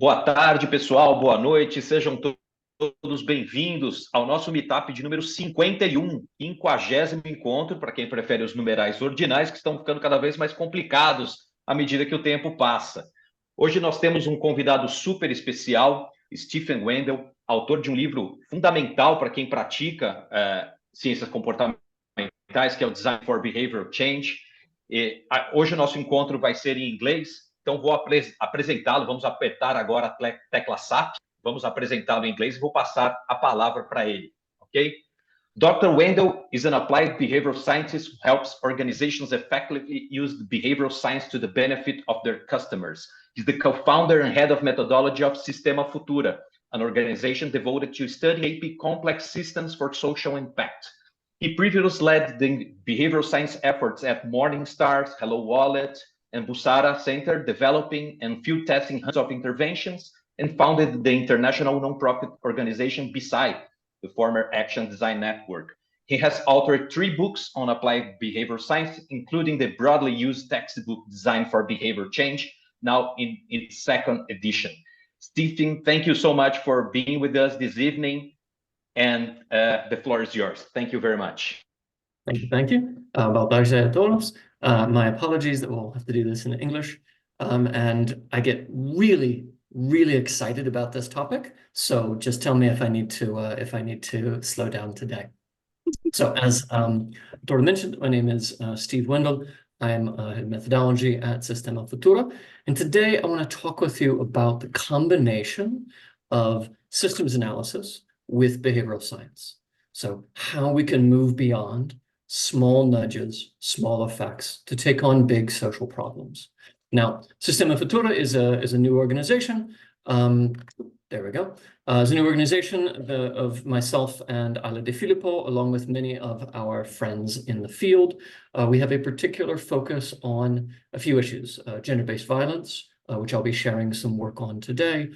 Boa tarde, pessoal. Boa noite. Sejam todos bem-vindos ao nosso Meetup de número 51, 50º encontro, para quem prefere os numerais ordinais, que estão ficando cada vez mais complicados à medida que o tempo passa. Hoje nós temos um convidado super especial, Stephen Wendel, autor de um livro fundamental para quem pratica ciências comportamentais, que é o Design for Behavioral Change. Hoje o nosso encontro vai ser em inglês, então vou apresentá-lo, vamos apertar agora a tecla SAP, vamos apresentá-lo em inglês e vou passar a palavra para ele, ok? Dr. Wendel is an applied behavioral scientist who helps organizations effectively use behavioral science to the benefit of their customers. He's the co-founder and head of methodology of Sistema Futura, an organization devoted to studying AP complex systems for social impact. He previously led the behavioral science efforts at Morningstar, Hello Wallet, and Busara Center, developing and field testing hundreds of interventions, and founded the international nonprofit organization BESIDE, the former Action Design Network. He has authored 3 books on applied behavioral science, including the broadly used textbook Design for Behavior Change, now in its 2nd edition. Stephen, thank you so much for being with us this evening, and the floor is yours. Thank you very much. Thank you. Boa tarde a todos. My apologies that we'll have to do this in English. And I get really excited about this topic. So just tell me if I need to slow down today. So as Artur mentioned, my name is Steve Wendel. I'm head of methodology at Sistema Futura. And today I want to talk with you about the combination of systems analysis with behavioral science. So how we can move beyond small nudges, small effects to take on big social problems. Now, Sistema Futura is a new organization. There we go. It's a new organization of myself and Ale De Filippo, along with many of our friends in the field. We have a particular focus on a few issues: gender-based violence, which I'll be sharing some work on today,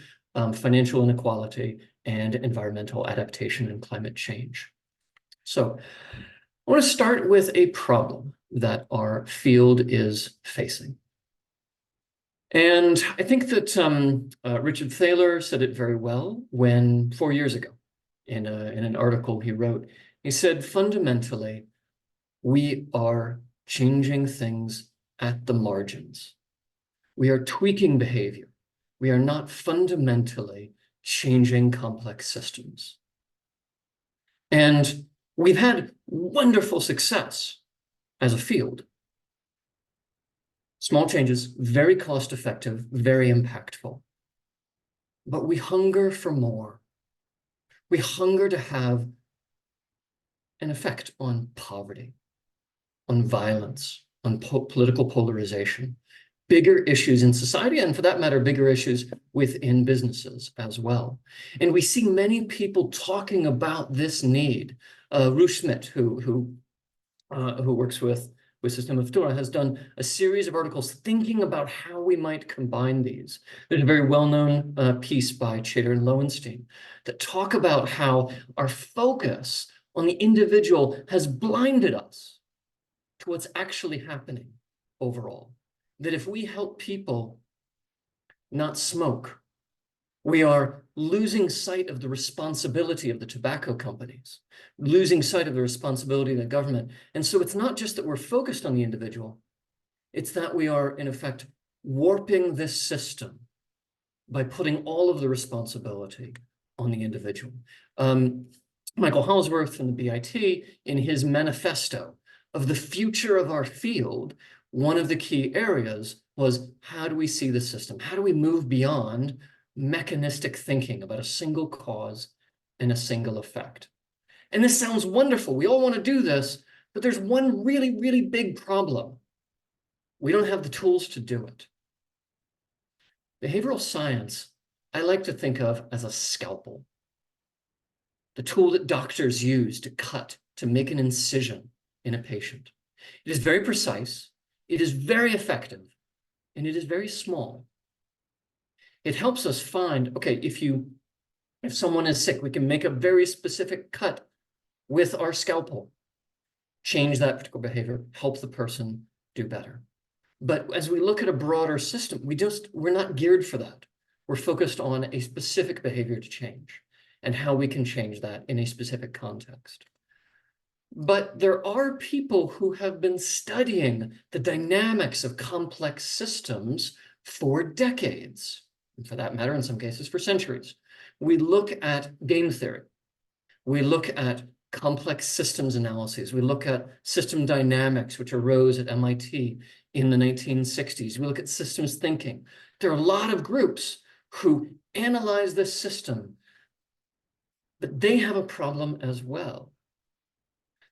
financial inequality, and environmental adaptation and climate change. So I want to start with a problem that our field is facing. And I think that Richard Thaler said it very well when 4 years ago, in an article he wrote, he said, fundamentally, we are changing things at the margins. We are tweaking behavior. We are not fundamentally changing complex systems. And we've had wonderful success as a field. Small changes, very cost-effective, very impactful. But we hunger for more. We hunger to have an effect on poverty, on violence, on political polarization, bigger issues in society, and for that matter, bigger issues within businesses as well. And we see many people talking about this need. Ruth Schmidt, who works with Sistema Futura, has done a series of articles thinking about how we might combine these. There's a very well-known piece by Chater and Lowenstein that talk about how our focus on the individual has blinded us to what's actually happening overall. That if we help people not smoke, we are losing sight of the responsibility of the tobacco companies, losing sight of the responsibility of the government. And so it's not just that we're focused on the individual, it's that we are, in effect, warping this system by putting all of the responsibility on the individual. Michael Halsworth from the BIT, in his manifesto of the future of our field, one of the key areas was, how do we see the system? How do we move beyond mechanistic thinking about a single cause and a single effect? And this sounds wonderful. We all want to do this, but there's one really big problem. We don't have the tools to do it. Behavioral science, I like to think of as a scalpel, the tool that doctors use to cut, to make an incision in a patient. It is very precise, it is very effective, and it is very small. It helps us find, okay, if someone is sick, we can make a very specific cut with our scalpel, change that particular behavior, help the person do better. But as we look at a broader system, we're not geared for that. We're focused on a specific behavior to change and how we can change that in a specific context. But there are people who have been studying the dynamics of complex systems for decades, and for that matter, in some cases, for centuries. We look at game theory. We look at complex systems analyses. We look at system dynamics, which arose at MIT in the 1960s. We look at systems thinking. There are a lot of groups who analyze this system, but they have a problem as well.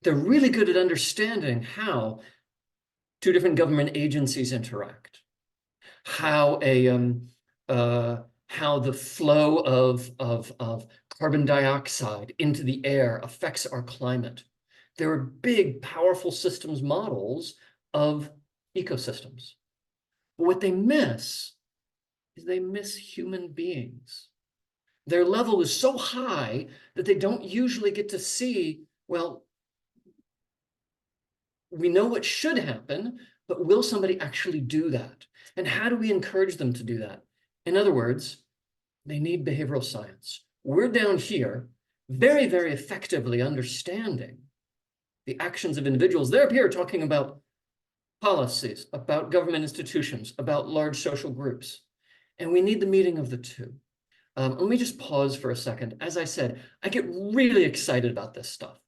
They're really good at understanding how two different government agencies interact, how the flow of carbon dioxide into the air affects our climate. There are big, powerful systems models of ecosystems. But what they miss is they miss human beings. Their level is so high that they don't usually get to see, well, we know what should happen, but will somebody actually do that? And how do we encourage them to do that? In other words, they need behavioral science. We're down here very, very effectively understanding the actions of individuals. They're up here talking about policies, about government institutions, about large social groups. And we need the meeting of the two. Let me just pause for a second. As I said, I get really excited about this stuff.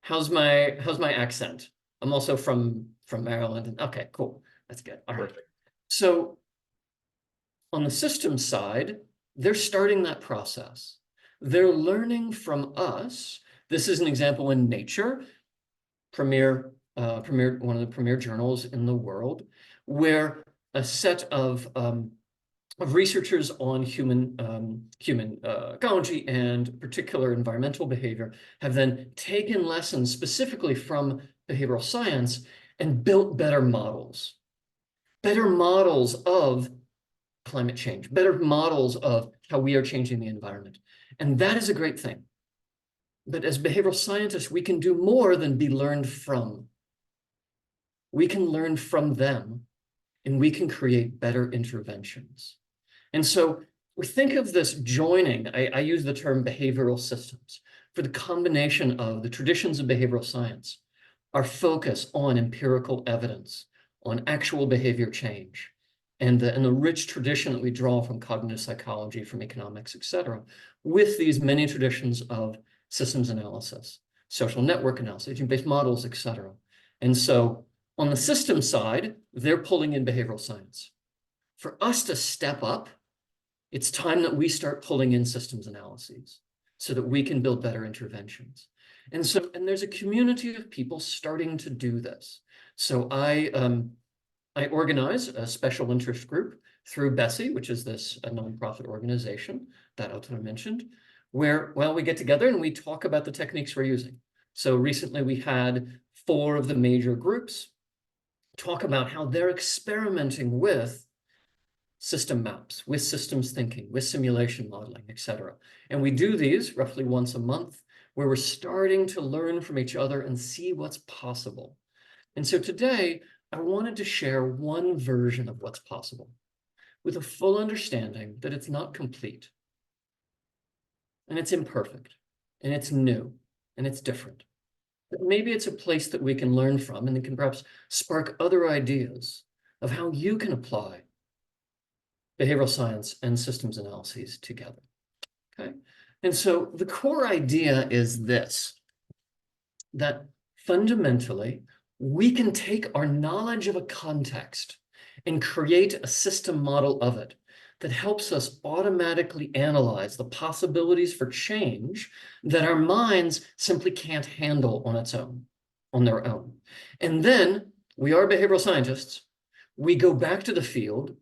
How's my accent? I'm also from Maryland. Okay, cool. That's good. All right. Perfect. So on the systems side, they're starting that process. They're learning from us. This is an example in Nature, one of the premier journals in the world, where a set of researchers on human ecology and particular environmental behavior have then taken lessons specifically from behavioral science and built better models of climate change, better models of how we are changing the environment. And that is a great thing. But as behavioral scientists, we can do more than be learned from. We can learn from them, and we can create better interventions. And so we think of this joining, I use the term behavioral systems, for the combination of the traditions of behavioral science, our focus on empirical evidence, on actual behavior change, and the rich tradition that we draw from cognitive psychology, from economics, et cetera, with these many traditions of systems analysis, social network analysis, agent-based models, et cetera. And so on the system side, they're pulling in behavioral science. For us to step up, it's time that we start pulling in systems analyses so that we can build better interventions. And there's a community of people starting to do this. So I organize a special interest group through BESI, which is this a nonprofit organization that Artur mentioned, where, well, we get together and we talk about the techniques we're using. So recently we had 4 of the major groups talk about how they're experimenting with system maps, with systems thinking, with simulation modeling, et cetera. And we do these roughly once a month, where we're starting to learn from each other and see what's possible. And so today, I wanted to share one version of what's possible, with a full understanding that it's not complete, and it's imperfect, and it's new, and it's different. But maybe it's a place that we can learn from, and it can perhaps spark other ideas of how you can apply behavioral science and systems analyses together. Okay? And so the core idea is this, that fundamentally, we can take our knowledge of a context and create a system model of it that helps us automatically analyze the possibilities for change that our minds simply can't handle on their own. And then we are behavioral scientists. We go back to the field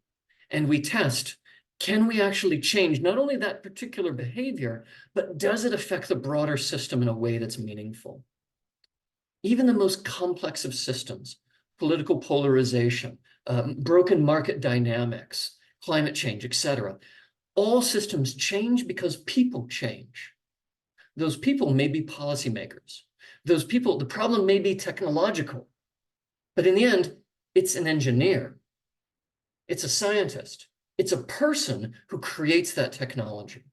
and we test, can we actually change not only that particular behavior, but does it affect the broader system in a way that's meaningful? Even the most complex of systems, political polarization, broken market dynamics, climate change, et cetera, all systems change because people change. Those people may be policymakers. Those people, the problem may be technological, but in the end, it's an engineer. It's a scientist. It's a person who creates that technology,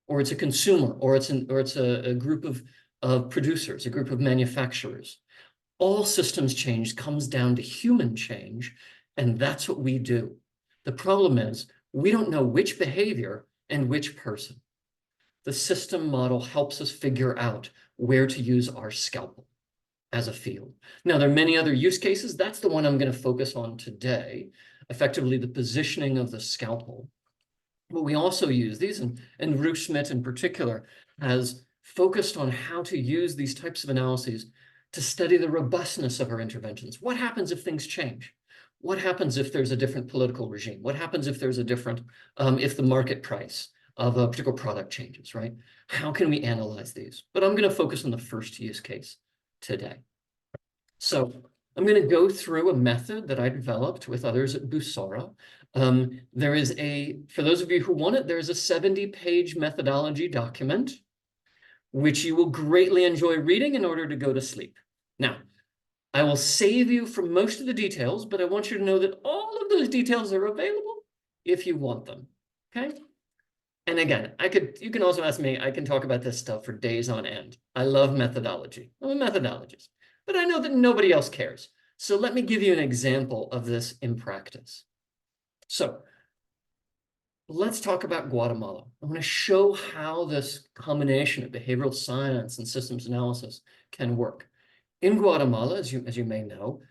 or it's a consumer, or it's a group of producers, a group of manufacturers. All systems change comes down to human change, and that's what we do. The problem is we don't know which behavior and which person. The system model helps us figure out where to use our scalpel as a field. Now, there are many other use cases. That's the one I'm going to focus on today, effectively the positioning of the scalpel. But we also use these, and Ruth Schmidt in particular has focused on how to use these types of analyses to study the robustness of our interventions. What happens if things change? What happens if there's a different political regime? What happens if there's a different, if the market price of a particular product changes, right? How can we analyze these? But I'm going to focus on the first use case today. So I'm going to go through a method that I developed with others at Busara. There is for those of you who want it, there's a 70-page methodology document, which you will greatly enjoy reading in order to go to sleep. Now, I will save you from most of the details, but I want you to know that all of those details are available if you want them, okay? And again, you can also ask me, I can talk about this stuff for days on end. I love methodology. I'm a methodologist, but I know that nobody else cares. So let me give you an example of this in practice. So let's talk about Guatemala. I want to show how this combination of behavioral science and systems analysis can work. In Guatemala, as you may know,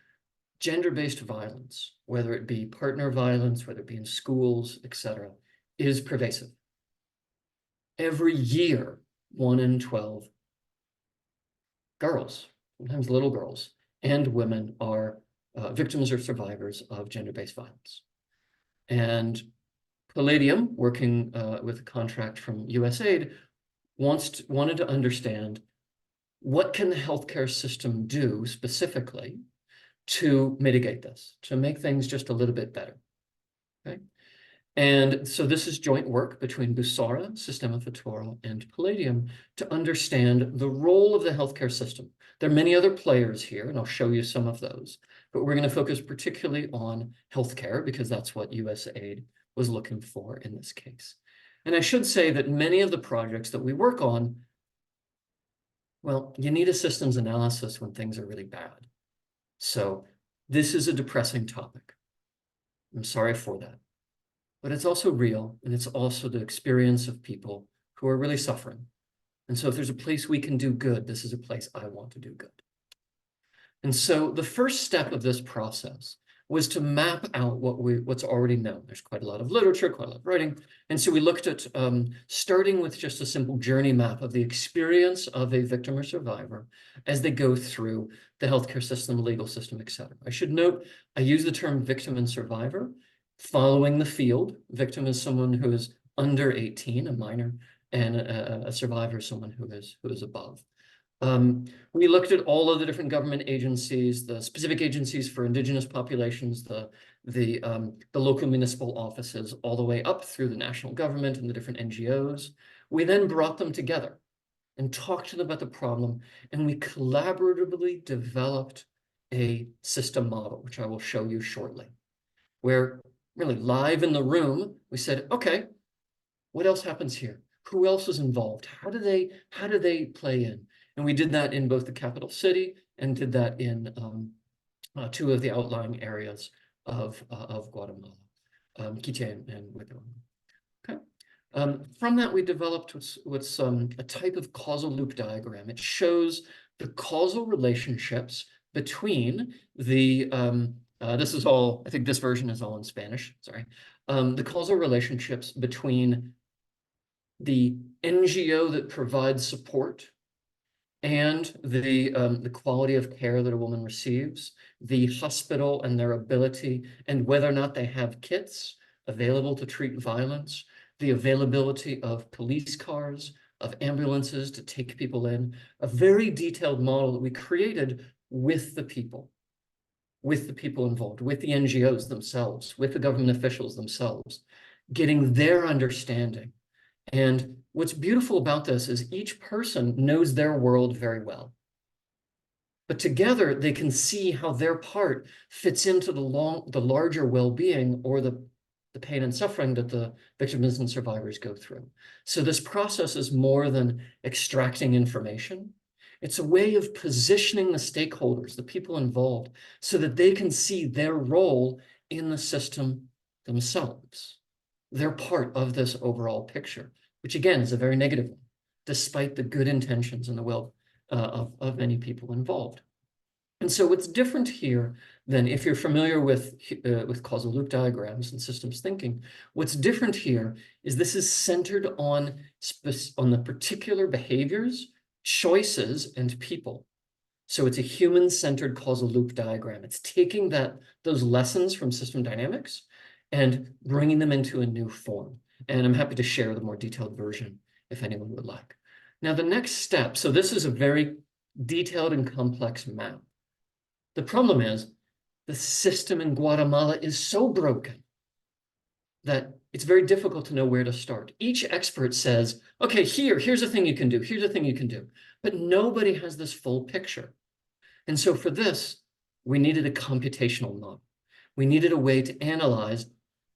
gender-based violence, whether it be partner violence, whether it be in schools, etc., is pervasive. Every year, 1 in 12 girls, sometimes little girls, and women are victims or survivors of gender-based violence. And Palladium, working with a contract from USAID, wanted to understand what can the healthcare system do specifically to mitigate this, to make things just a little bit better, okay? And so this is joint work between Busara, Sistema Futuro, and Palladium to understand the role of the healthcare system. There are many other players here, and I'll show you some of those, but we're going to focus particularly on healthcare because that's what USAID was looking for in this case. And I should say that many of the projects that we work on, well, you need a systems analysis when things are really bad. So this is a depressing topic. I'm sorry for that. But it's also real, and it's also the experience of people who are really suffering. And so if there's a place we can do good, this is a place I want to do good. And so the first step of this process was to map out what's already known. There's quite a lot of literature, quite a lot of writing. And so we looked at starting with just a simple journey map of the experience of a victim or survivor as they go through the healthcare system, legal system, et cetera. I should note, I use the term victim and survivor following the field. Victim is someone who is under 18, a minor, and a survivor is someone who is above. We looked at all of the different government agencies, the specific agencies for indigenous populations, the local municipal offices, all the way up through the national government and the different NGOs. We then brought them together and talked to them about the problem, and we collaboratively developed a system model, which I will show you shortly, where really live in the room, we said, okay, what else happens here? Who else is involved? How do they play in? And we did that in both the capital city and did that in 2 of the outlying areas of Guatemala, Quito and Huehuetlán. Okay. From that, we developed what's a type of causal loop diagram. It shows the causal relationships between the, this is all, I think this version is all in Spanish, sorry. The causal relationships between the NGO that provides support and the quality of care that a woman receives, the hospital and their ability, and whether or not they have kits available to treat violence, the availability of police cars, of ambulances to take people in, a very detailed model that we created with the people involved, with the NGOs themselves, with the government officials themselves, getting their understanding. And what's beautiful about this is each person knows their world very well. But together, they can see how their part fits into the larger well-being or the the pain and suffering that the victims and survivors go through. So this process is more than extracting information. It's a way of positioning the stakeholders, the people involved, so that they can see their role in the system themselves. They're part of this overall picture, which again is a very negative one, despite the good intentions and the will of many people involved. And so what's different here than if you're familiar with causal loop diagrams and systems thinking, what's different here is this is centered on the particular behaviors, choices, and people. So it's a human-centered causal loop diagram. It's taking those lessons from system dynamics and bringing them into a new form. And I'm happy to share the more detailed version if anyone would like. Now, the next step, so this is a very detailed and complex map. The problem is the system in Guatemala is so broken that it's very difficult to know where to start. Each expert says, okay, here's a thing you can do, here's a thing you can do, but nobody has this full picture. And so for this, we needed a computational model. We needed a way to analyze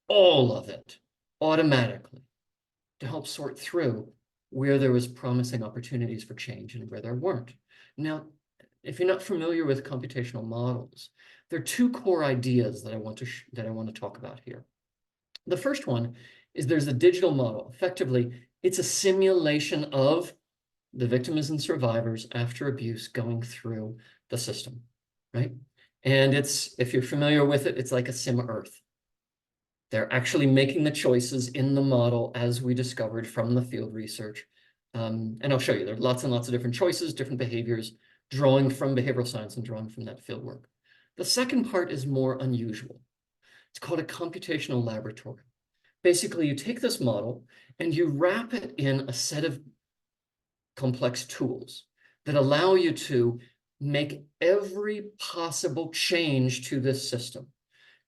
all of it automatically to help sort through where there was promising opportunities for change and where there weren't. Now, if you're not familiar with computational models, there are two core ideas that I want to talk about here. The first one is there's a digital model. Effectively, it's a simulation of the victims and survivors after abuse going through the system, right? And if you're familiar with it, it's like a sim Earth. They're actually making the choices in the model as we discovered from the field research. And I'll show you, there are lots and lots of different choices, different behaviors, drawing from behavioral science and drawing from that field work. The second part is more unusual. It's called a computational laboratory. Basically, you take this model and you wrap it in a set of complex tools that allow you to make every possible change to this system.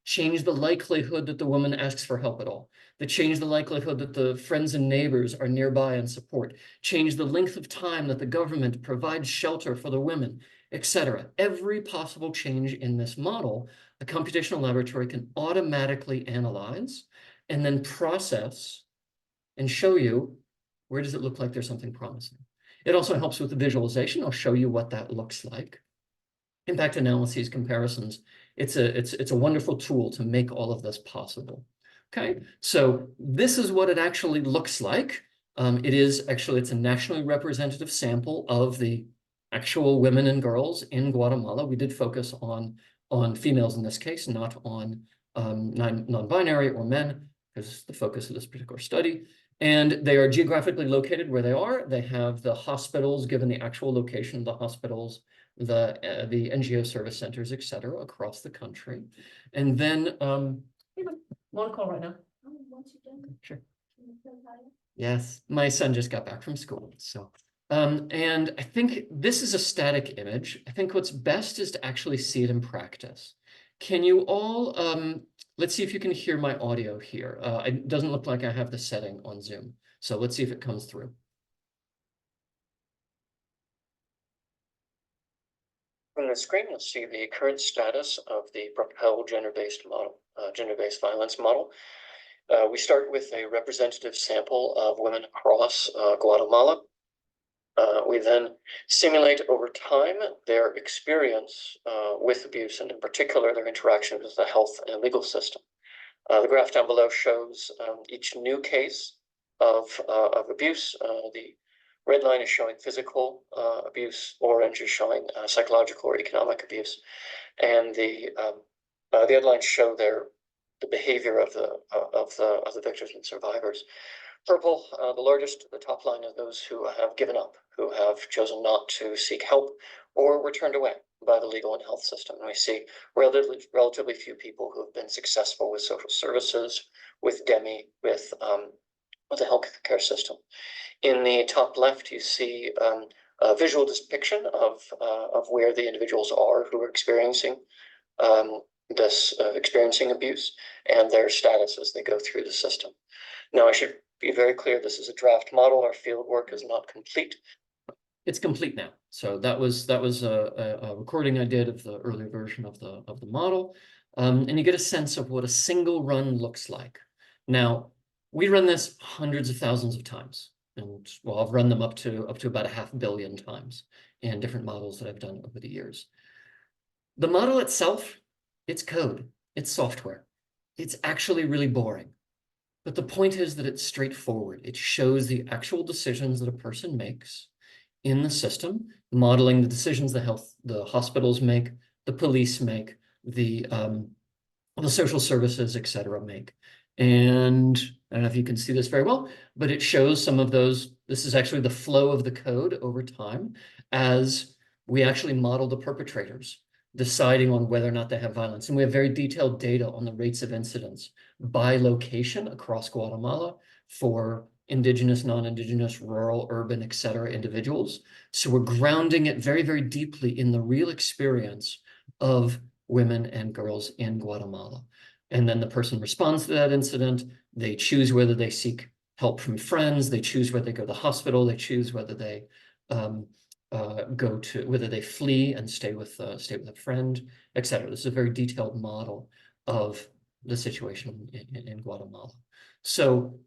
Change the likelihood that the woman asks for help at all. Change the likelihood that the friends and neighbors are nearby and support. Change the length of time that the government provides shelter for the women, etc. Every possible change in this model, a computational laboratory can automatically analyze and then process and show you where does it look like there's something promising. It also helps with the visualization. I'll show you what that looks like. Impact analyses, comparisons. It's a wonderful tool to make all of this possible. Okay, so this is what it actually looks like. It's a nationally representative sample of the actual women and girls in Guatemala. We did focus on females in this case, not on non-binary or men, because the focus of this particular study. And they are geographically located where they are. They have the hospitals, given the actual location of the hospitals, the NGO service centers, et cetera, across the country. And then, want to call right now? Once you're done, Sure. can you feel higher? Yes, my son just got back from school. So, and I think this is a static image. I think what's best is to actually see it in practice. Can you all, let's see if you can hear my audio here. It doesn't look like I have the setting on Zoom. So let's see if it comes through. On the screen, you'll see the current status of the Propel gender-based model, gender-based violence model. We start with a representative sample of women across Guatemala. We then simulate over time their experience with abuse, and in particular, their interaction with the health and legal system. The graph down below shows each new case of abuse. The red line is showing physical abuse, orange is showing psychological or economic abuse, and the other lines show the behavior of the victims and survivors. Purple, the largest, the top line of those who have given up, who have chosen not to seek help or were turned away by the legal and health system. And we see relatively few people who have been successful with social services, with DEMI, with the healthcare system. In the top left, you see a visual depiction of where the individuals are who are experiencing experiencing abuse and their status as they go through the system. Now, I should be very clear, this is a draft model. Our field work is not complete. It's complete now. So that was a recording I did of the earlier version of the model. And you get a sense of what a single run looks like. Now, we run this hundreds of thousands of times. And well, I've run them up to about 500 million times in different models that I've done over the years. The model itself, it's code, it's software. It's actually really boring. But the point is that it's straightforward. It shows the actual decisions that a person makes in the system, modeling the decisions the hospitals make, the police make, the social services, et cetera, make. And I don't know if you can see this very well, but it shows some of those. This is actually the flow of the code over time as we actually model the perpetrators, deciding on whether or not they have violence. And we have very detailed data on the rates of incidents by location across Guatemala for indigenous, non-indigenous, rural, urban, et cetera, individuals. So we're grounding it very, very deeply in the real experience of women and girls in Guatemala. And then the person responds to that incident. They choose whether they seek help from friends. They choose whether they go to the hospital. They choose whether they whether they flee and stay with a friend, et cetera. This is a very detailed model of the situation in Guatemala. So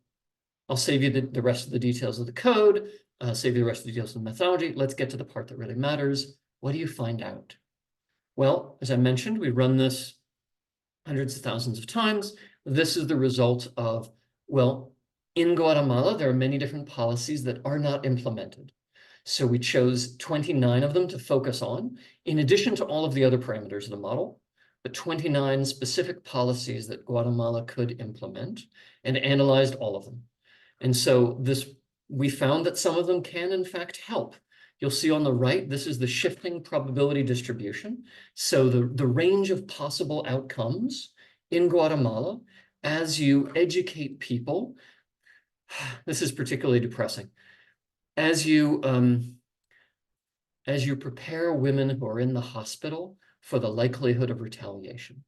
I'll save you the rest of the details of the code, save you the rest of the details of the methodology. Let's get to the part that really matters. What do you find out? Well, as I mentioned, we run this hundreds of thousands of times. This is the result of, well, in Guatemala, there are many different policies that are not implemented. So we chose 29 of them to focus on, in addition to all of the other parameters of the model, but 29 specific policies that Guatemala could implement, and analyzed all of them. And so we found that some of them can, in fact, help. You'll see on the right, this is the shifting probability distribution. So the range of possible outcomes in Guatemala as you educate people. This is particularly depressing. As you prepare women who are in the hospital for the likelihood of retaliation.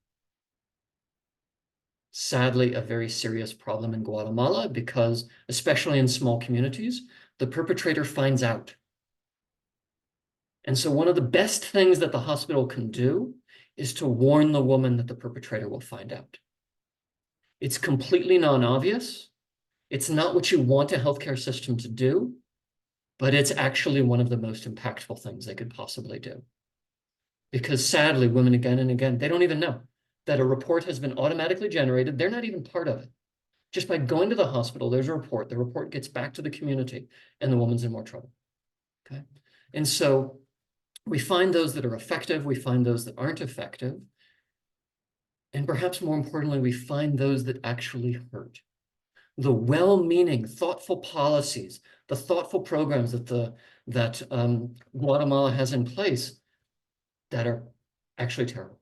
Sadly, a very serious problem in Guatemala because, especially in small communities, the perpetrator finds out. And so one of the best things that the hospital can do is to warn the woman that the perpetrator will find out. It's completely non-obvious. It's not what you want a healthcare system to do, but it's actually one of the most impactful things they could possibly do. Because sadly, women again and again, they don't even know that a report has been automatically generated. They're not even part of it. Just by going to the hospital, there's a report. The report gets back to the community and the woman's in more trouble, okay? And so we find those that are effective. We find those that aren't effective. And perhaps more importantly, we find those that actually hurt. The well-meaning, thoughtful policies, the thoughtful programs that Guatemala has in place that are actually terrible.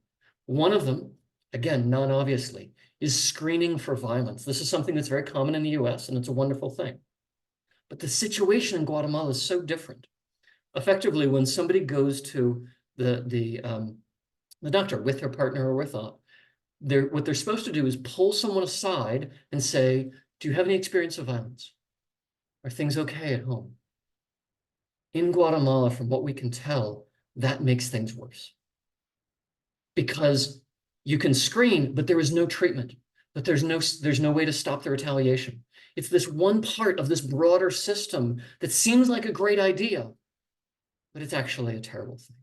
One of them, again, non-obviously, is screening for violence. This is something that's very common in the US, and it's a wonderful thing. But the situation in Guatemala is so different. Effectively, when somebody goes to the doctor with their partner or with what they're supposed to do is pull someone aside and say, do you have any experience of violence? Are things okay at home? In Guatemala, from what we can tell, that makes things worse. Because you can screen, but there is no treatment, but there's no way to stop the retaliation. It's this one part of this broader system that seems like a great idea, but it's actually a terrible thing.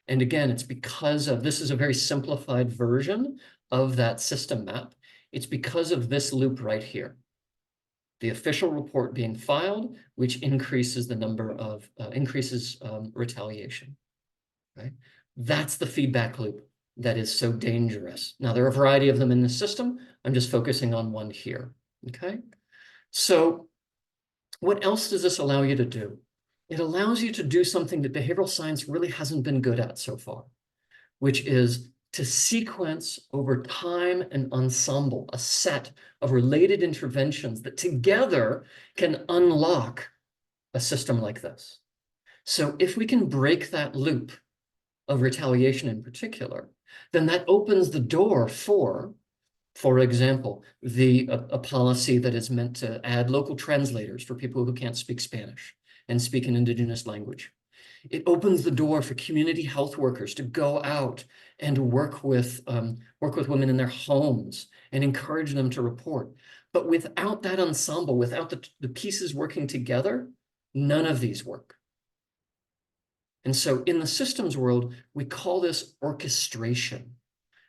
And again, it's because of, this is a very simplified version of that system map. It's because of this loop right here. The official report being filed, which increases the number of, retaliation, right? That's the feedback loop that is so dangerous. Now, there are a variety of them in the system. I'm just focusing on one here, okay? So what else does this allow you to do? It allows you to do something that behavioral science really hasn't been good at so far, which is to sequence over time and ensemble a set of related interventions that together can unlock a system like this. So if we can break that loop of retaliation in particular, then that opens the door for example, a policy that is meant to add local translators for people who can't speak Spanish and speak an indigenous language. It opens the door for community health workers to go out and work with women in their homes and encourage them to report. But without that ensemble, without the pieces working together, none of these work. And so in the systems world, we call this orchestration,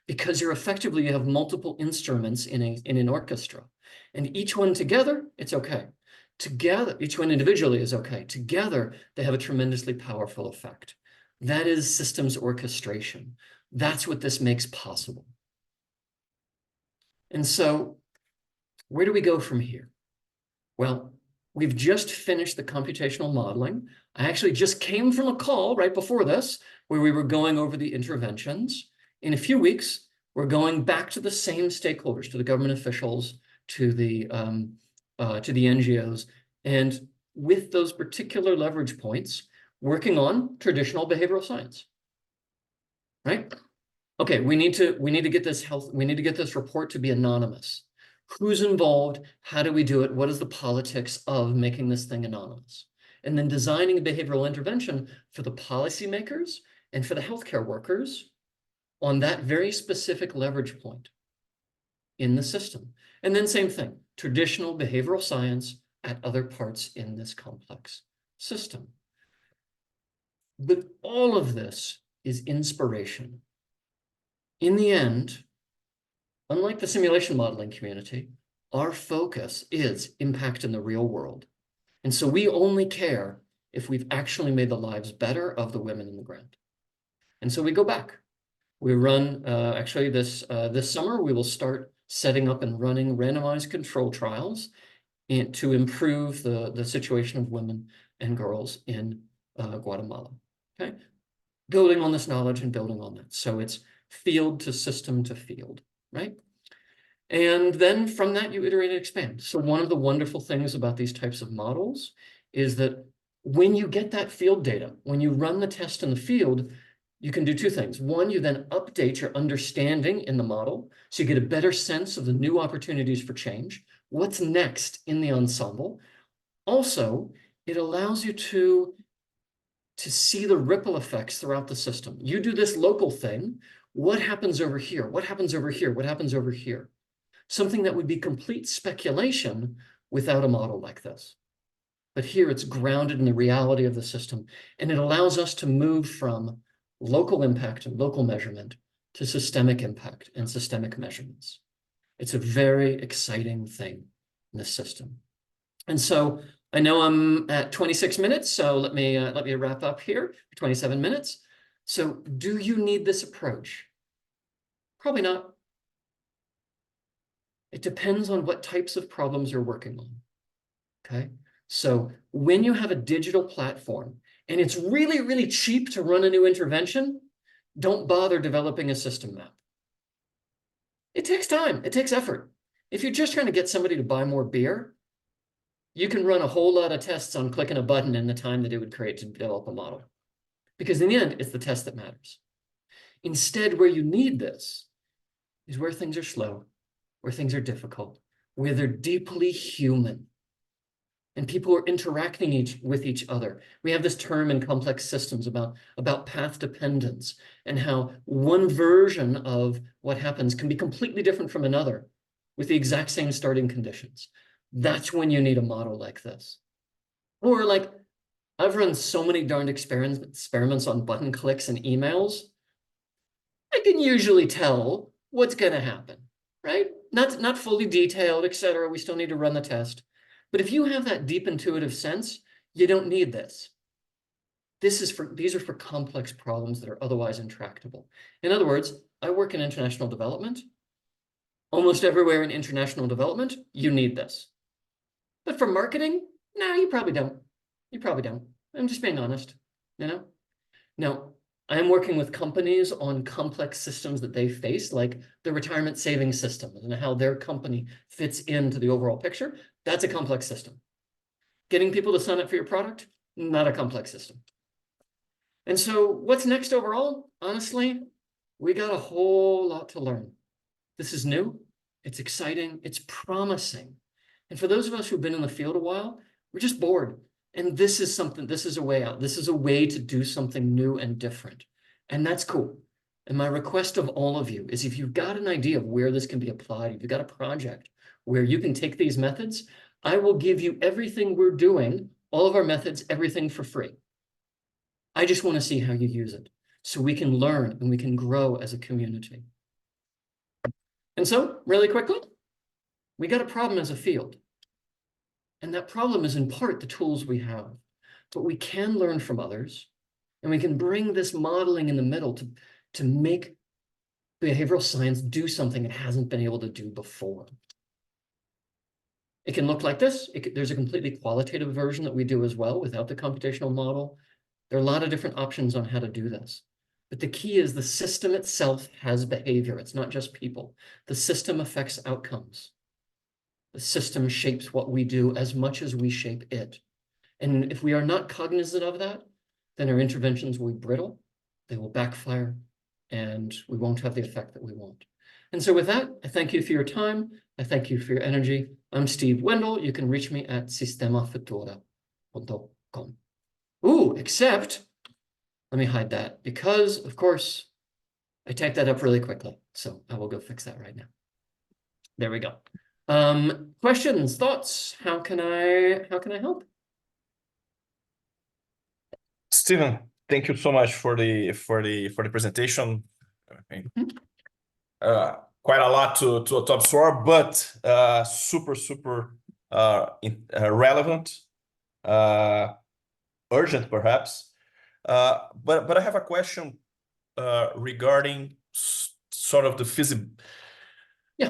because you have multiple instruments in an orchestra, and each one together, it's okay. Together, each one individually is okay. Together, they have a tremendously powerful effect. That is systems orchestration. That's what this makes possible. And so where do we go from here? Well, we've just finished the computational modeling. I actually just came from a call right before this where we were going over the interventions. In a few weeks, we're going back to the same stakeholders, to the government officials, to the NGOs, and with those particular leverage points, working on traditional behavioral science, right? Okay, we need to get this report to be anonymous. Who's involved? How do we do it? What is the politics of making this thing anonymous? And then designing a behavioral intervention for the policymakers and for the healthcare workers on that very specific leverage point in the system. And then same thing, traditional behavioral science at other parts in this complex system. But all of this is inspiration. In the end, unlike the simulation modeling community, our focus is impact in the real world. And so we only care if we've actually made the lives better of the women in the grant. And so we go back. We run, actually this summer, we will start setting up and running randomized control trials to improve the situation of women and girls in Guatemala, okay? Building on this knowledge and building on that. So it's field to system to field, right? And then from that, you iterate and expand. So one of the wonderful things about these types of models is that when you get that field data, when you run the test in the field, you can do two things. One, you then update your understanding in the model, so you get a better sense of the new opportunities for change. What's next in the ensemble? Also, it allows you to see the ripple effects throughout the system. You do this local thing. What happens over here? What happens over here? What happens over here? Something that would be complete speculation without a model like this. But here it's grounded in the reality of the system, and it allows us to move from local impact and local measurement to systemic impact and systemic measurements. It's a very exciting thing in this system. And so I know I'm at 26 minutes, so let me wrap up here for 27 minutes. So do you need this approach? Probably not. It depends on what types of problems you're working on, okay? So when you have a digital platform and it's really, really cheap to run a new intervention, don't bother developing a system map. It takes time, it takes effort. If you're just trying to get somebody to buy more beer, you can run a whole lot of tests on clicking a button in the time that it would create to develop a model. Because in the end, it's the test that matters. Instead, where you need this is where things are slow, where things are difficult, where they're deeply human, and people are interacting with each other. We have this term in complex systems about path dependence and how one version of what happens can be completely different from another with the exact same starting conditions. That's when you need a model like this. Or like, I've run so many darned experiments on button clicks and emails. I can usually tell what's going to happen, right? Not fully detailed, etc. We still need to run the test. But if you have that deep intuitive sense, you don't need this. These are for complex problems that are otherwise intractable. In other words, I work in international development. Almost everywhere in international development, you need this. But for marketing, no, you probably don't. You probably don't. I'm just being honest, you know? Now, I'm working with companies on complex systems that they face, like the retirement savings system and how their company fits into the overall picture. That's a complex system. Getting people to sign up for your product, not a complex system. And so what's next overall? Honestly, we got a whole lot to learn. This is new, it's exciting, it's promising. And for those of us who've been in the field a while, we're just bored. And this is a way out. This is a way to do something new and different. And that's cool. And my request of all of you is if you've got an idea of where this can be applied, if you've got a project where you can take these methods, I will give you everything we're doing, all of our methods, everything for free. I just want to see how you use it so we can learn and we can grow as a community. And so, really quickly, we got a problem as a field. And that problem is in part the tools we have. But we can learn from others, and we can bring this modeling in the middle to make behavioral science do something it hasn't been able to do before. It can look like this. There's a completely qualitative version that we do as well without the computational model. There are a lot of different options on how to do this. But the key is the system itself has behavior. It's not just people. The system affects outcomes. The system shapes what we do as much as we shape it. And if we are not cognizant of that, then our interventions will be brittle, they will backfire, and we won't have the effect that we want. And so with that, I thank you for your time. I thank you for your energy. I'm Steve Wendel. You can reach me at sistemafutura.com. Ooh, except, let me hide that because, of course, I typed that up really quickly. So I will go fix that right now. There we go. Questions, thoughts? How can I help? Stephen, thank you so much for the presentation. Quite a lot to absorb, but super relevant, urgent perhaps. But I have a question regarding sort of the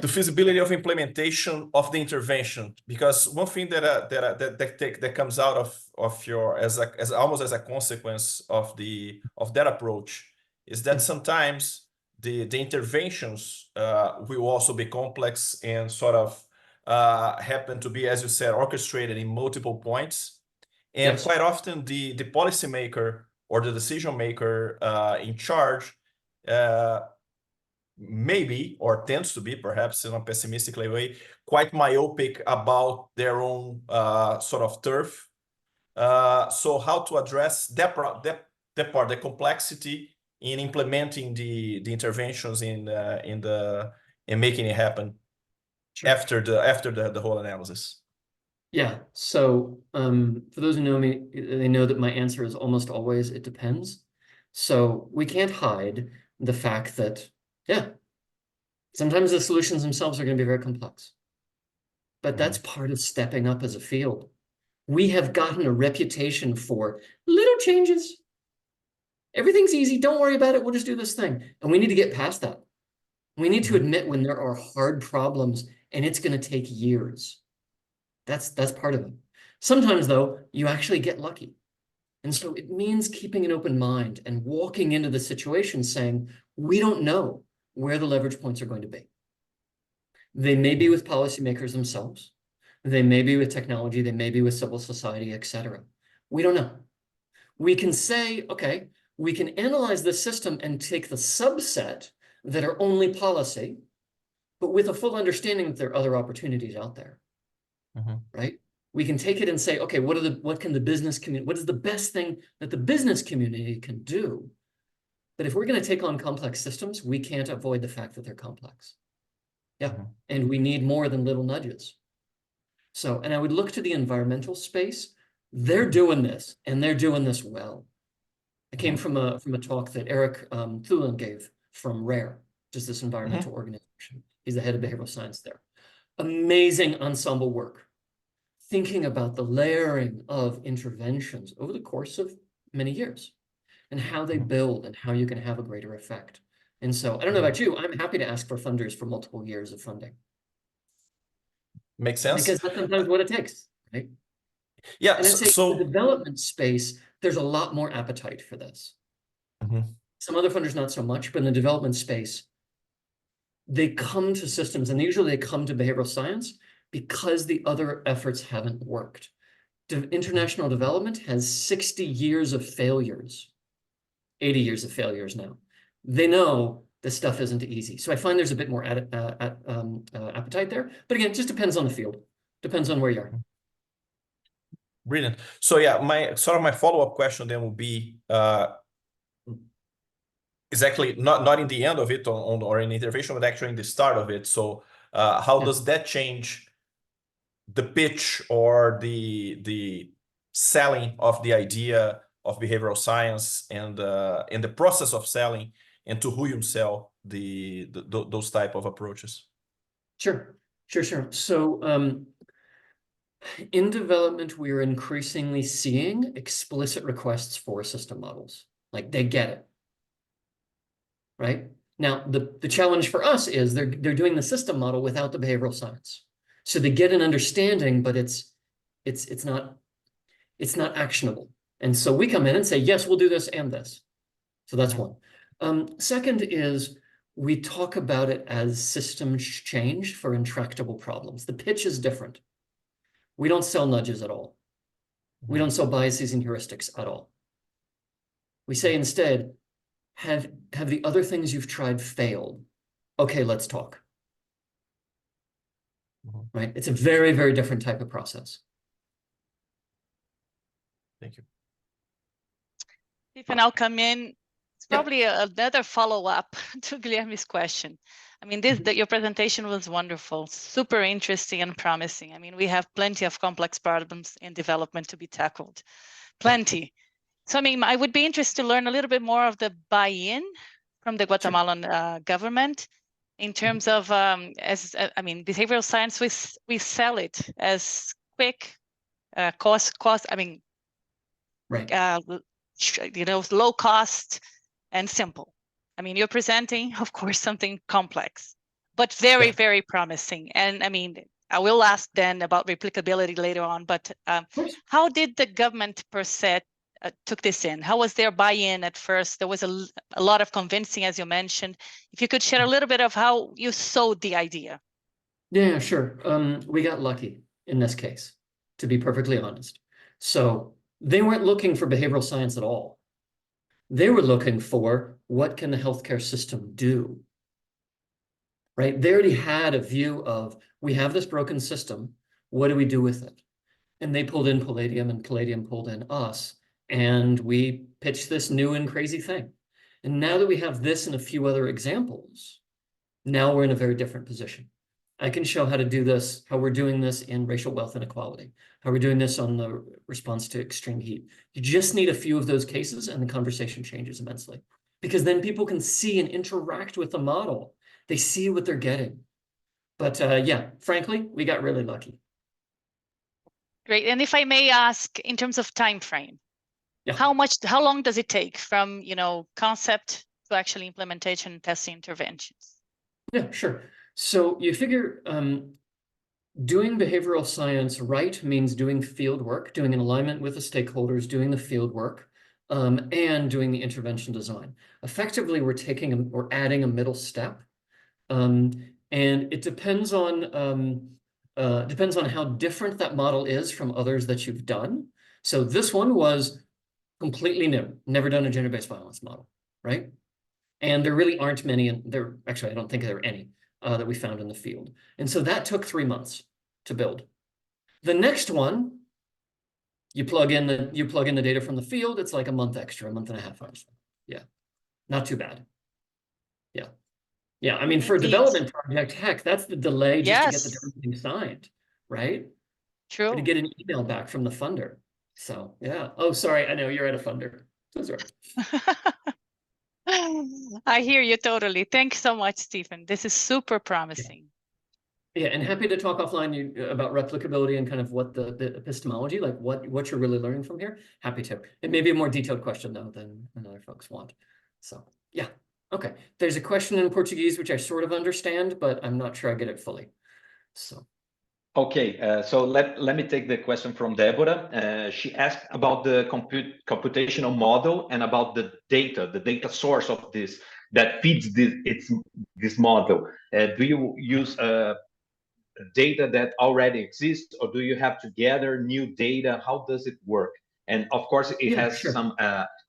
feasibility of implementation of the intervention, because one thing that comes out of your as almost as a consequence of that approach is that sometimes the interventions will also be complex and sort of happen to be, as you said, orchestrated in multiple points, and Yes. quite often the policymaker or the decision maker in charge maybe, or tends to be, perhaps in a pessimistic way, quite myopic about their own sort of turf. So how to address that part, the complexity in implementing the interventions in making it happen. Sure. after the whole analysis. Yeah. So for those who know me, they know that my answer is almost always it depends. So we can't hide the fact that, yeah, sometimes the solutions themselves are going to be very complex. But that's part of stepping up as a field. We have gotten a reputation for little changes. Everything's easy. Don't worry about it. We'll just do this thing. And we need to get past that. We need to admit when there are hard problems and it's going to take years. That's part of it. Sometimes, though, you actually get lucky. And so it means keeping an open mind and walking into the situation saying, we don't know where the leverage points are going to be. They may be with policymakers themselves. They may be with technology. They may be with civil society, etc. We don't know. We can say, okay, we can analyze the system and take the subset that are only policy, but with a full understanding that there are other opportunities out there, right? We can take it and say, okay, what can the business community, what is the best thing that the business community can do? But if we're going to take on complex systems, we can't avoid the fact that they're complex. Yeah, and we need more than little nudges. So, and I would look to the environmental space. They're doing this, and they're doing this well. I came from a talk that Eric Thulin gave from RARE, just this environmental organization. He's the head of behavioral science there. Amazing ensemble work, thinking about the layering of interventions over the course of many years and how they build and how you can have a greater effect. And so I don't know about you, I'm happy to ask for funders for multiple years of funding. Makes sense. Because that's sometimes what it takes, right? Yeah, and I'd say in the development space, there's a lot more appetite for this. Some other funders, not so much, but in the development space, they come to systems, and usually they come to behavioral science because the other efforts haven't worked. International development has 60 years of failures, 80 years of failures now. They know this stuff isn't easy. So I find there's a bit more appetite there. But again, it just depends on the field. Depends on where you are. Brilliant. So yeah, my follow-up question then will be, exactly not in the end of it or in intervention, but actually in the start of it. So how does that change the pitch or the selling of the idea of behavioral science and in the process of selling, and to who you sell those type of approaches? Sure. So in development, we are increasingly seeing explicit requests for system models. Like they get it, right? Now, the challenge for us is they're doing the system model without the behavioral science. So they get an understanding, but it's not actionable. And so we come in and say, yes, we'll do this and this. So that's one. Second is we talk about it as systems change for intractable problems. The pitch is different. We don't sell nudges at all. We don't sell biases and heuristics at all. We say instead, have the other things you've tried failed? Okay, let's talk. Right? It's a very, very different type of process. Thank you. Stephen, I'll come in. It's probably another follow-up to Guilherme's question. I mean, your presentation was wonderful, super interesting and promising. I mean, we have plenty of complex problems in development to be tackled, plenty. So, I mean, I would be interested to learn a little bit more of the buy-in from the Guatemalan government in terms of, behavioral science, we sell it as quick, cost, I mean, right. Low cost and simple. I mean, you're presenting, of course, something complex, but very, very promising. And I mean, I will ask then about replicability later on, but how did the government per se took this in? How was their buy-in at first? There was a lot of convincing, as you mentioned. If you could share a little bit of how you sold the idea. Yeah, sure. We got lucky in this case, to be perfectly honest. So they weren't looking for behavioral science at all. They were looking for what can the healthcare system do, right? They already had a view of, we have this broken system, what do we do with it? And they pulled in Palladium and Palladium pulled in us, and we pitched this new and crazy thing. And now that we have this and a few other examples, now we're in a very different position. I can show how to do this, how we're doing this in racial wealth inequality, how we're doing this on the response to extreme heat. You just need a few of those cases and the conversation changes immensely, because then people can see and interact with the model. They see what they're getting. But yeah, frankly, we got really lucky. Great. And if I may ask, in terms of time frame, how long does it take from, concept to actually implementation and testing interventions? Yeah, sure. So you figure doing behavioral science right means doing field work, doing an alignment with the stakeholders, doing the field work, and doing the intervention design. Effectively, we're adding a middle step, and it depends on how different that model is from others that you've done. So this one was completely new, never done a gender-based violence model, right? And there really aren't many, and I don't think there are any that we found in the field. And so that took 3 months to build. The next one, you plug in the data from the field, it's like a month extra, a month and a half extra. Yeah, not too bad. Yeah, I mean, for a development project, heck, that's the delay just to get the everything signed, right? True. To get an email back from the funder. So yeah. Oh, sorry, I know you're at a funder. That's right. I hear you totally. Thanks so much, Stephen. This is super promising. Yeah, and happy to talk offline about replicability and kind of what the epistemology, like what you're really learning from here. Happy to. It may be a more detailed question though than other folks want. So yeah, okay. There's a question in Portuguese which I sort of understand, but I'm not sure I get it fully. So. Okay, so let me take the question from Deborah. She asked about the computational model and about the data source of this that feeds this model. Do you use data that already exists, or do you have to gather new data? How does it work? And of course, it has some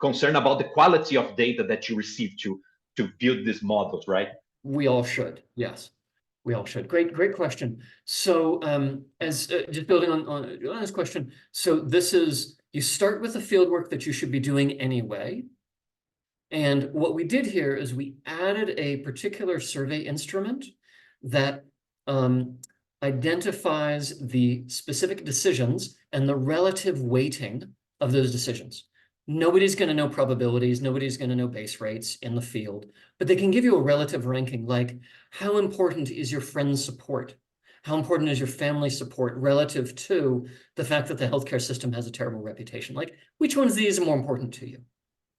concern about the quality of data that you receive to build these models, right? We all should, yes. We all should. Great question. So just building on Juliana's question, so this is, you start with the field work that you should be doing anyway, And what we did here is we added a particular survey instrument that identifies the specific decisions and the relative weighting of those decisions. Nobody's going to know probabilities. Nobody's going to know base rates in the field, but they can give you a relative ranking, like how important is your friend's support? How important is your family support relative to the fact that the healthcare system has a terrible reputation? Like, which ones of these are more important to you?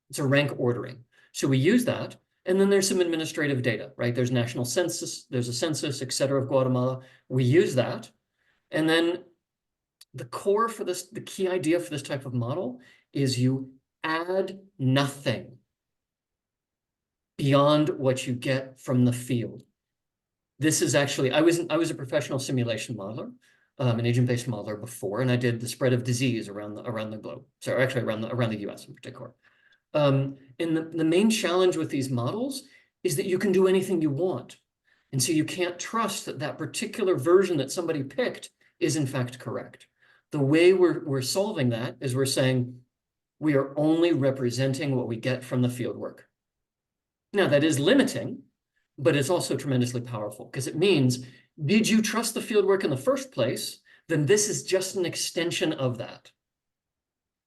It's a rank ordering. So we use that. And then there's some administrative data, right? There's national census, there's a census, et cetera, of Guatemala. We use that. And then the core for this, the key idea for this type of model is you add nothing beyond what you get from the field. This is actually, I was a professional simulation modeler, an agent-based modeler before, and I did the spread of disease around the globe. So actually around the US in particular. And the main challenge with these models is that you can do anything you want. And so you can't trust that that particular version that somebody picked is in fact correct. The way we're solving that is we're saying we are only representing what we get from the field work. Now that is limiting, but it's also tremendously powerful because it means, did you trust the field work in the first place? Then this is just an extension of that.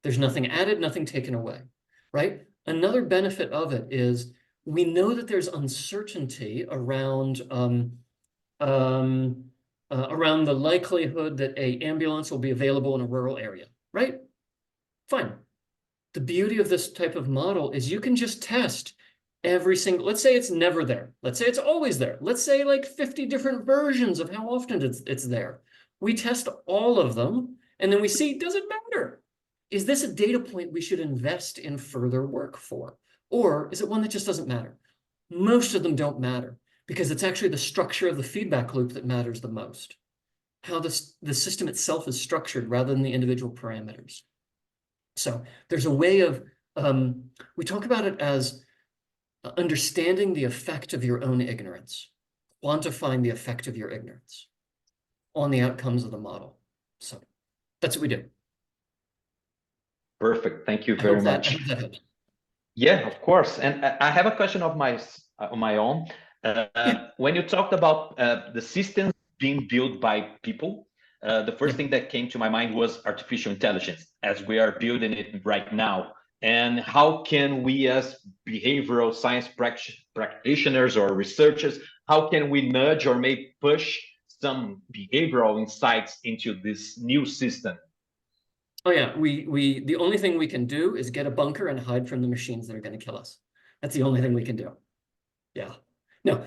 There's nothing added, nothing taken away, right? Another benefit of it is we know that there's uncertainty around the likelihood that an ambulance will be available in a rural area, right? Fine. The beauty of this type of model is you can just test every single, let's say it's never there. Let's say it's always there. Let's say like 50 different versions of how often it's there. We test all of them and then we see, does it matter? Is this a data point we should invest in further work for? Or is it one that just doesn't matter? Most of them don't matter because it's actually the structure of the feedback loop that matters the most. How the system itself is structured rather than the individual parameters. So there's a way of, we talk about it as understanding the effect of your own ignorance, quantifying the effect of your ignorance on the outcomes of the model. So that's what we do. Perfect. Thank you very much. Yeah, of course. And I have a question of my own. When you talked about the systems being built by people, the first thing that came to my mind was artificial intelligence, as we are building it right now. And how can we as behavioral science practitioners or researchers, how can we nudge or maybe push some behavioral insights into this new system? Oh yeah, the only thing we can do is get a bunker and hide from the machines that are going to kill us. That's the only thing we can do. Yeah. No.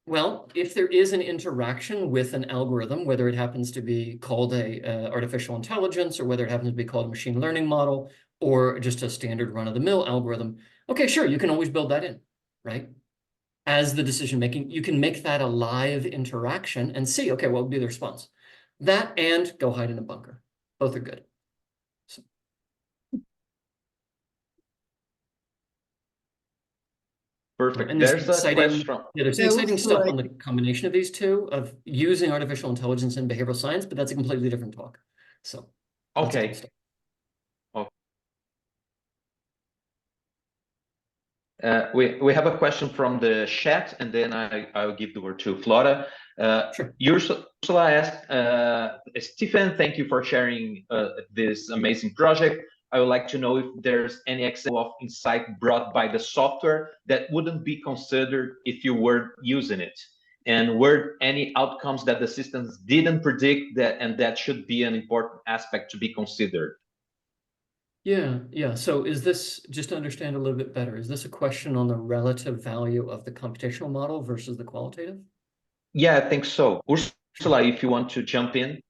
Well, if there is an interaction with an algorithm, whether it happens to be called a artificial intelligence or whether it happens to be called a machine learning model or just a standard run-of-the-mill algorithm, okay, sure, you can always build that in, right? As the decision making, you can make that a live interaction and see, okay, what would be the response? That and go hide in a bunker. Both are good. So. Perfect. And there's a question. Yeah, there's exciting stuff on the combination of these two of using artificial intelligence in behavioral science, but that's a completely different talk. So. Okay. We have a question from the chat, and then I'll give the word to Flora. Sure. Ursula asked, Stephen, thank you for sharing this amazing project. I would like to know if there's any example of insight brought by the software that wouldn't be considered if you were using it. And were any outcomes that the systems didn't predict and that should be an important aspect to be considered? Yeah. So is this, just to understand a little bit better, is this a question on the relative value of the computational model versus the qualitative? Yeah, I think so. Ursula, if you want to jump in.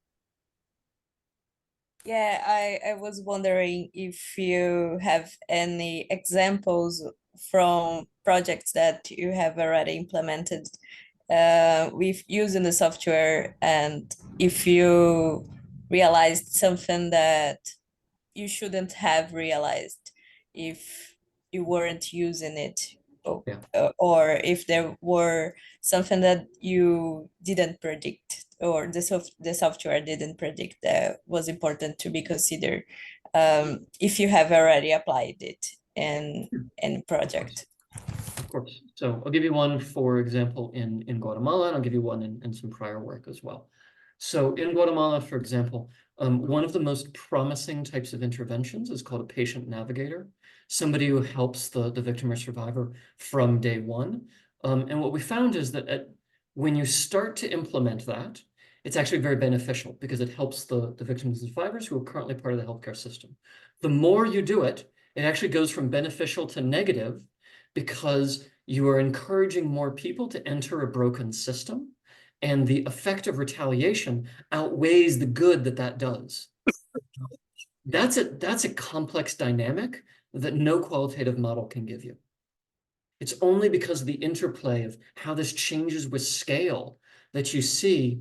Yeah, I was wondering if you have any examples from projects that you have already implemented with using the software, and if you realized something that you shouldn't have realized if you weren't using it, or if there were something that you didn't predict or the software didn't predict that was important to be considered if you have already applied it in project? Of course. So I'll give you one, for example, in Guatemala, and I'll give you one in some prior work as well. So in Guatemala, for example, one of the most promising types of interventions is called a patient navigator, somebody who helps the victim or survivor from day one. And what we found is that when you start to implement that, it's actually very beneficial because it helps the victims and survivors who are currently part of the healthcare system. The more you do it, it actually goes from beneficial to negative because you are encouraging more people to enter a broken system, and the effect of retaliation outweighs the good that does. That's a complex dynamic that no qualitative model can give you. It's only because of the interplay of how this changes with scale that you see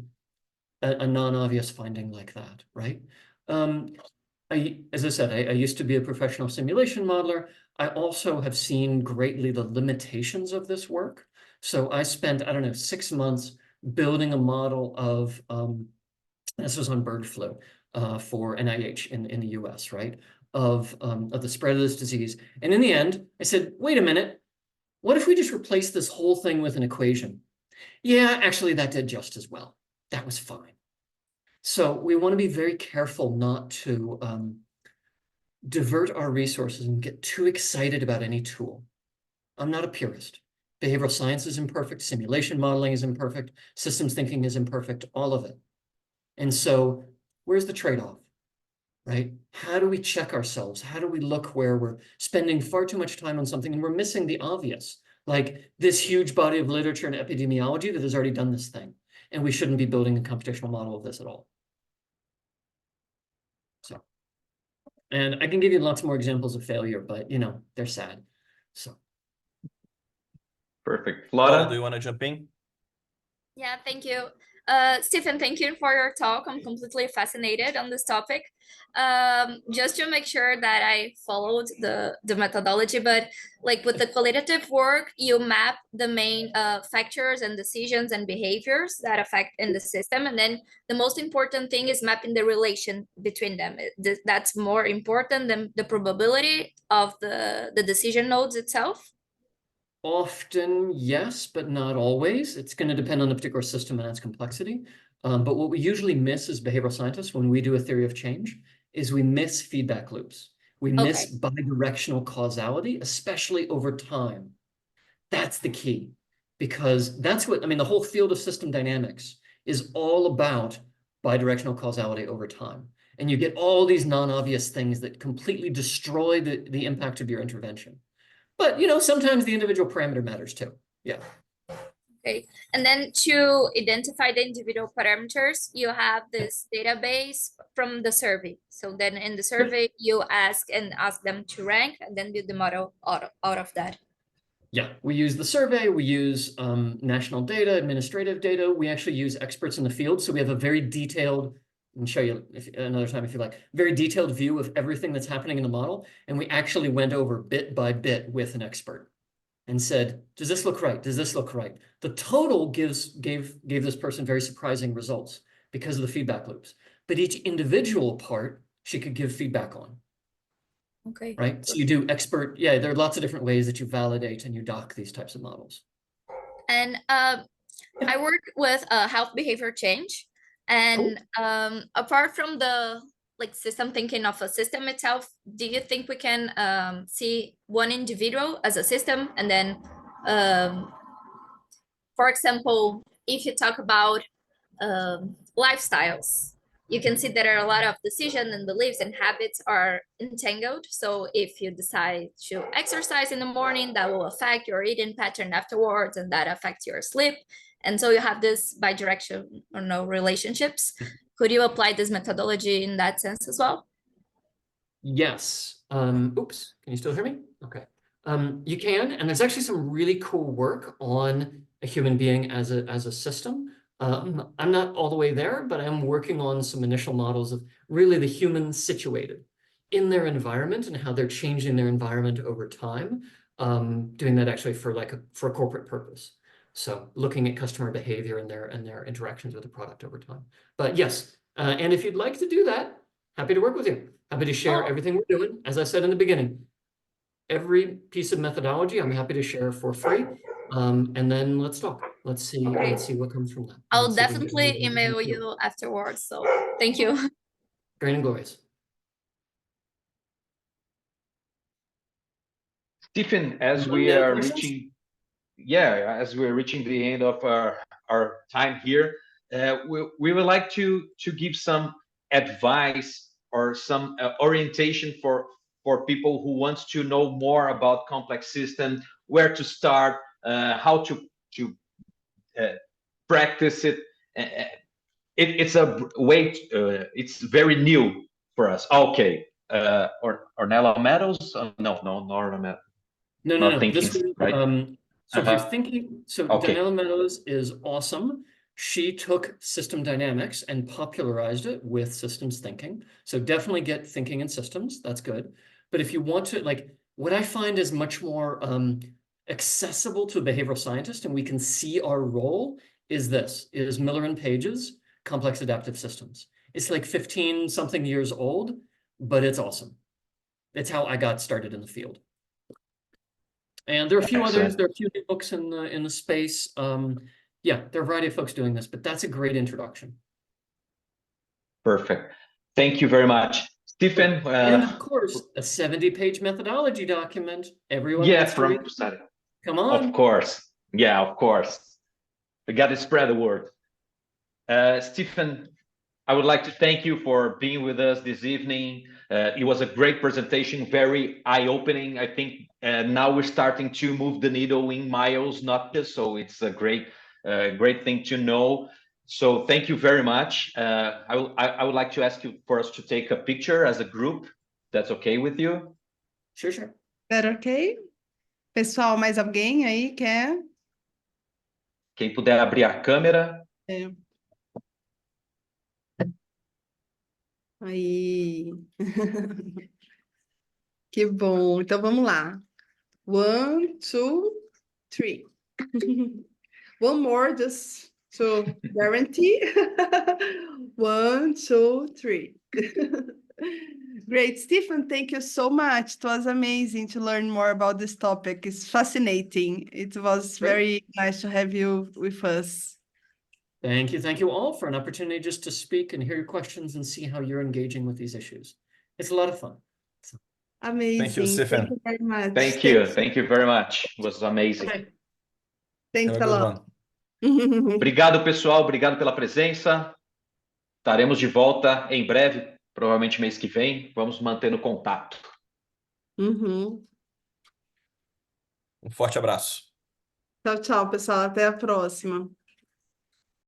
a non-obvious finding like that, right? As I said, I used to be a professional simulation modeler. I also have seen greatly the limitations of this work. So I spent, I don't know, 6 months building a model of, this was on bird flu for NIH in the US, right? Of the spread of this disease. And in the end, I said, wait a minute, what if we just replace this whole thing with an equation? Yeah, actually that did just as well. That was fine. So we want to be very careful not to divert our resources and get too excited about any tool. I'm not a purist. Behavioral science is imperfect, simulation modeling is imperfect, systems thinking is imperfect, all of it. And so where's the trade-off, right? How do we check ourselves? How do we look where we're spending far too much time on something and we're missing the obvious, like this huge body of literature and epidemiology that has already done this thing, and we shouldn't be building a computational model of this at all. So, and I can give you lots more examples of failure, but you know, they're sad. So. Perfect. Paula, Flora? do you want to jump in? Yeah, thank you. Stephen, thank you for your talk. I'm completely fascinated on this topic. Just to make sure that I followed the methodology, but like with the qualitative work, you map the main factors and decisions and behaviors that affect in the system. And then the most important thing is mapping the relation between them. That's more important than the probability of the decision nodes itself. Often, yes, but not always. It's going to depend on the particular system and its complexity. But what we usually miss as behavioral scientists when we do a theory of change is we miss feedback loops. We miss bidirectional causality, especially over time. That's the key, because that's what, I mean, the whole field of system dynamics is all about bidirectional causality over time. And you get all these non-obvious things that completely destroy the impact of your intervention. But, you know, sometimes the individual parameter matters too. Yeah. Okay. And then to identify the individual parameters, you have this database from the survey. So then in the survey, you ask them to rank and then build the model out of that. Yeah, we use the survey, we use national data, administrative data. We actually use experts in the field. So we have a very detailed, I can show you another time if you like, very detailed view of everything that's happening in the model. And we actually went over bit by bit with an expert and said, does this look right? Does this look right? The total gave this person very surprising results because of the feedback loops. But each individual part, she could give feedback on. Okay. Right? So you do expert, yeah, there are lots of different ways that you validate and you dock these types of models. And I work with health behavior change. And apart from the system thinking of a system itself, do you think we can see one individual as a system? And then, for example, if you talk about lifestyles, you can see there are a lot of decisions and beliefs and habits are entangled. So if you decide to exercise in the morning, that will affect your eating pattern afterwards, and that affects your sleep. And so you have this bidirectional relationships. Could you apply this methodology in that sense as well? Yes. Oops, can you still hear me? Okay. You can, and there's actually some really cool work on a human being as a system. I'm not all the way there, but I'm working on some initial models of really the human situated in their environment and how they're changing their environment over time. Doing that actually for a corporate purpose. So looking at customer behavior and their interactions with the product over time. But yes, and if you'd like to do that, happy to work with you. Happy to share everything we're doing. As I said in the beginning, every piece of methodology I'm happy to share for free. And then let's talk. Let's see what comes from that. I'll Let's see if we can definitely get email into it. you afterwards. So thank you. Great and glorious. Stephen, as Any we other are questions? reaching, as we're reaching the end of our time here, we would like to give some advice or some orientation for people who wants to know more about complex systems, where to start, how to practice it. It's a way. It's very new for us. Okay, Ornella Meadows? No, Ornella Meadows. No. Not thinking, This one, right? so if you're thinking, so Okay. Daniela Meadows is awesome. She took system dynamics and popularized it with systems thinking. So definitely get thinking in systems. That's good. But if you want to, like, what I find is much more accessible to a behavioral scientist, and we can see our role, is Miller and Page's Complex Adaptive Systems. It's like 15 something years old, but it's awesome. It's how I got started in the field. And there are a few others. There are a few new books in the space. Yeah, there are a variety of folks doing this, but that's a great introduction. Perfect. Thank you very much, Stephen. And of course, a 70-page methodology document. Everyone Yeah, wants to read. Come on. Of course. Yeah, of course. We got to spread the word. Stephen, I would like to thank you for being with us this evening. It was a great presentation, very eye-opening. I think now we're starting to move the needle in miles, not just. So it's a great thing to know. So thank you very much. I would like to ask you for us to take a picture as a group. That's okay with you? Sure. That ok? Pessoal, mais alguém aí quer? Quem puder abrir a câmera. Aí. Que bom. Então vamos lá. 1, 2, 3. One more just to guarantee. 1, 2, 3. Great, Stephen, thank you so much. It was amazing to learn more about this topic. It's fascinating. It was very nice to have you with us. Thank you all for an opportunity just to speak and hear your questions and see how you're engaging with these issues. It's a lot of fun. Amazing. Thank you, Stephen. Thank you very much. Thank you very much. It was amazing. Okay. Thanks a lot. Obrigado, pessoal. Obrigado pela presença. Estaremos de volta em breve, provavelmente mês que vem. Vamos mantendo contato. Um forte abraço. Tchau, pessoal. Até a próxima.